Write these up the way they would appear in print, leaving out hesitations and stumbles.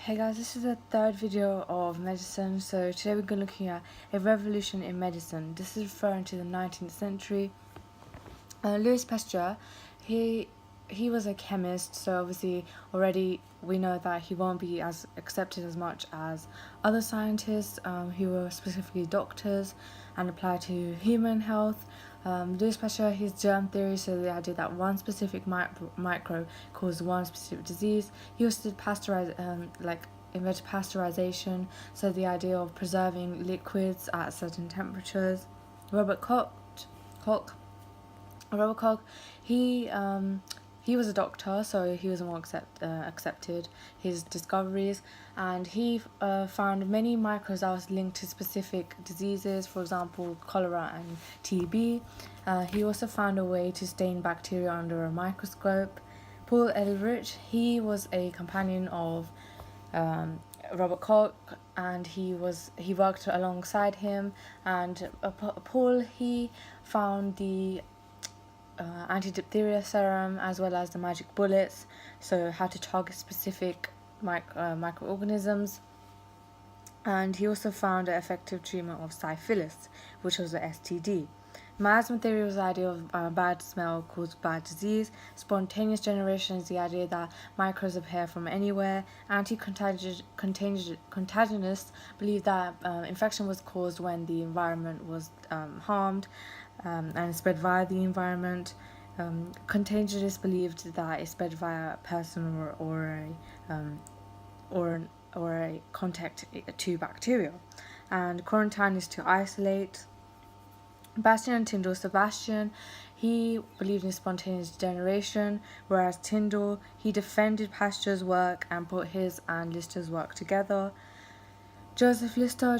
Hey guys, this is the third video of medicine. So today we're going to be looking at a revolution in medicine. This is referring to the 19th century. Louis Pasteur, he was a chemist, so obviously already we know that he won't be as accepted as much as other scientists who were specifically doctors and apply to human health. Louis Pasteur, his germ theory, so the idea that one specific microbe caused one specific disease. He also did invented pasteurization, so the idea of preserving liquids at certain temperatures. Robert Koch, he was a doctor, so he was more accepted his discoveries, and he found many microbes that was linked to specific diseases, for example, cholera and TB. He also found a way to stain bacteria under a microscope. Paul Ehrlich, he was a companion of Robert Koch, and he worked alongside him. And Paul, he found the anti-diphtheria serum as well as the magic bullets, so how to target specific microorganisms. And he also found an effective treatment of syphilis, which was the STD. Miasma theory was the idea of bad smell caused bad disease. Spontaneous generation is the idea that microbes appear from anywhere. Anti-contagionists believe that infection was caused when the environment was harmed and spread via the environment. Contagionists believed that it spread via a person or a contact to bacteria. And quarantine is to isolate. Bastian and Tyndall. Sebastian, he believed in spontaneous generation, whereas Tyndall, he defended Pasteur's work and put his and Lister's work together. Joseph Lister,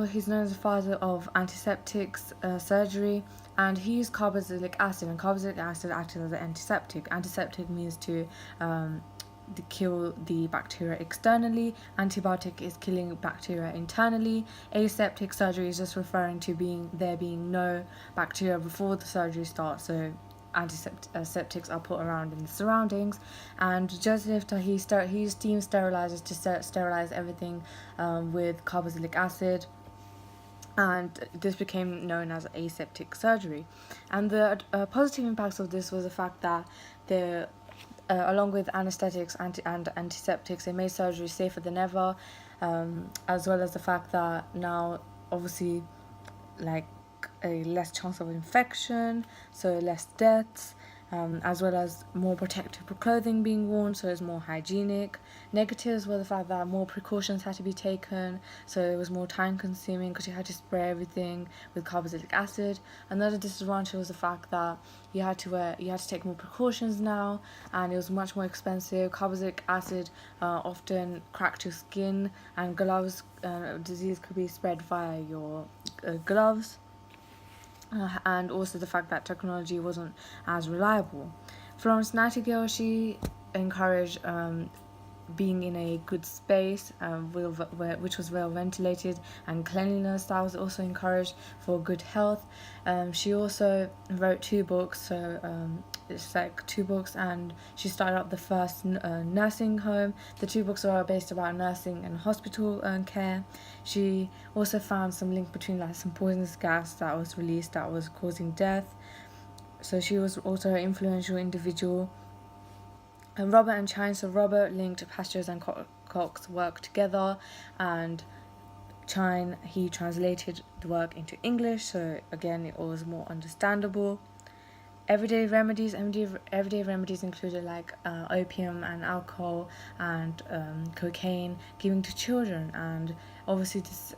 he's known as the father of antiseptics surgery, and he used carboxylic acid, and carboxylic acid acted as an antiseptic. Antiseptic means to kill the bacteria externally. Antibiotic is killing bacteria internally. Aseptic surgery is just referring to there being no bacteria before the surgery starts, so antiseptics are put around in the surroundings. And Joseph, he used steam sterilizers to sterilize everything with carboxylic acid, and this became known as aseptic surgery. And the positive impacts of this was the fact that along with anesthetics and antiseptics, they made surgery safer than ever, as well as the fact that now, obviously, like a less chance of infection, so less deaths, as well as more protective clothing being worn, so it's more hygienic. Negatives were the fact that more precautions had to be taken, so it was more time consuming because you had to spray everything with carboxylic acid. Another disadvantage was the fact that you had to take more precautions now, and it was much more expensive. Carboxylic acid often cracked your skin, and gloves, disease could be spread via your gloves. And also the fact that technology wasn't as reliable. Florence Nightingale, she encouraged being in a good space, which was well ventilated, and cleanliness, that was also encouraged for good health. She also wrote 2 books, so it's like 2 books, and she started up the first nursing home. The 2 books are based about nursing and hospital care. She also found some link between some poisonous gas that was released that was causing death. So she was also an influential individual. And Robert and Chine, so Robert linked Pasteur's and Koch's work together, and Chine, he translated the work into English, so again it was more understandable. Everyday remedies included opium and alcohol and cocaine given to children, and obviously this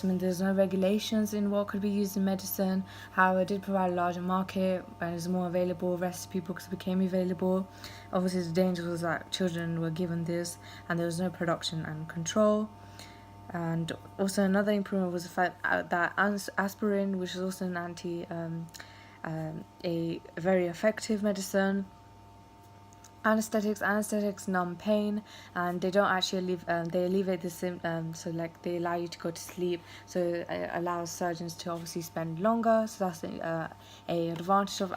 meant there's no regulations in what could be used in medicine. However, it did provide a larger market and it was more available. Recipe books became available. Obviously the danger was that children were given this and there was no production and control. And also another improvement was the fact that aspirin, which is also an a very effective medicine. Anesthetics numb pain, and they don't actually they alleviate the symptoms, so they allow you to go to sleep, so it allows surgeons to obviously spend longer, so that's a advantage of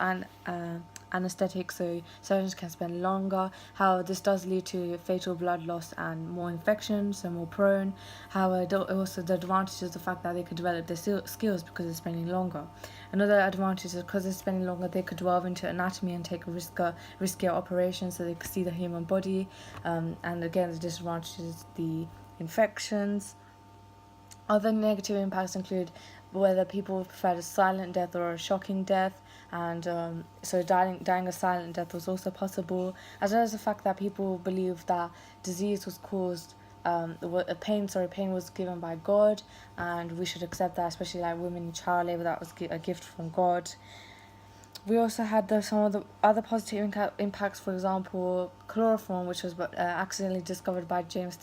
anaesthetic, so surgeons can spend longer. However, this does lead to fatal blood loss and more infections, so more prone. However, also the advantage is the fact that they could develop their skills because they're spending longer. Another advantage is because they're spending longer, they could delve into anatomy and take riskier operations, so they could see the human body. And again, the disadvantage is the infections. Other negative impacts include whether people prefer a silent death or a shocking death, and so dying a silent death was also possible, as well as the fact that people believe that disease was caused, pain was given by God, and we should accept that, especially like women in child labor, that was a gift from God. We also had some of the other positive impacts. For example, chloroform, which was accidentally discovered by James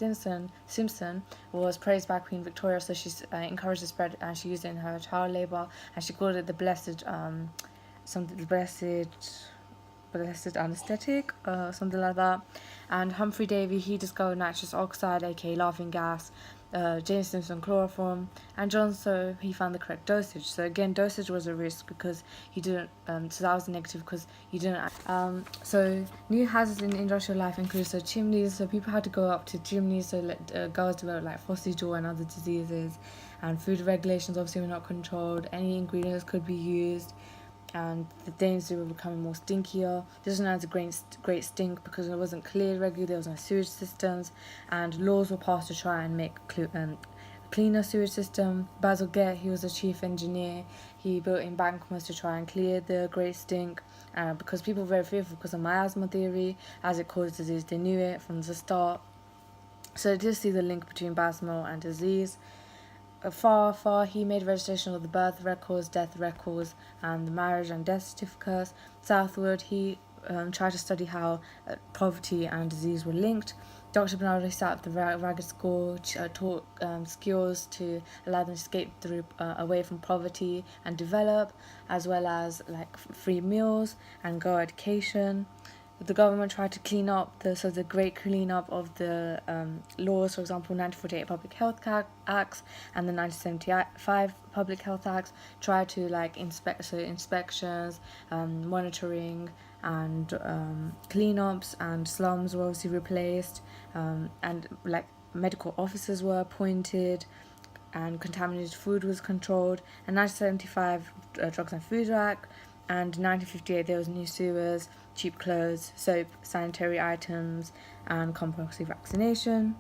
Simpson, was praised by Queen Victoria, so she encouraged the spread, and she used it in her child labour, and she called it the blessed anaesthetic, something like that. And Humphrey Davy, he discovered nitrous oxide, aka laughing gas. James Simpson, chloroform, and Johnson, he found the correct dosage. So again, dosage was a risk because he didn't. So that was negative because he didn't. So new hazards in industrial life include chimneys. So people had to go up to chimneys. So girls developed like Fossey jaw and other diseases. And food regulations obviously were not controlled. Any ingredients could be used. And the Danes were becoming more stinkier. This was known as a great stink because it wasn't cleared regularly, there was no sewage systems, and laws were passed to try and make a cleaner sewage system. Basil Gett, he was the chief engineer. He built embankments to try and clear the great stink, because people were very fearful because of miasma theory, as it caused disease. They knew it from the start. So they did see the link between miasma and disease. Far, he made registration of the birth records, death records, and the marriage and death certificates. Southward, he tried to study how poverty and disease were linked. Dr. Bernardo set up the Ragged School, taught skills to allow them to escape away from poverty and develop, as well as like free meals and go education. The government tried to clean up the great clean-up of the laws. For example, 1948 Public Health Acts and the 1975 Public Health Acts tried to like inspections, monitoring, and clean-ups, and slums were obviously replaced, and like medical officers were appointed, and contaminated food was controlled. And 1975 Drugs and Food Act, and 1958 there was new sewers, cheap clothes, soap, sanitary items, and compulsory vaccination.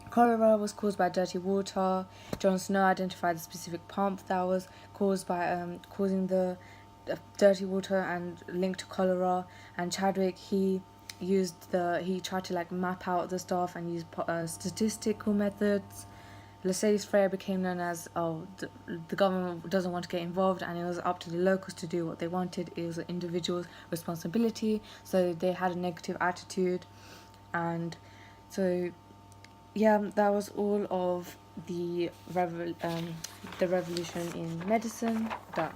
Cholera was caused by dirty water. John Snow identified the specific pump that was caused by causing the dirty water and linked to cholera. And Chadwick, he tried to like map out the stuff and use statistical methods. Laissez-faire became known as, the government doesn't want to get involved, and it was up to the locals to do what they wanted. It was an individual's responsibility, so they had a negative attitude. And so yeah, that was all of the revolution in medicine done.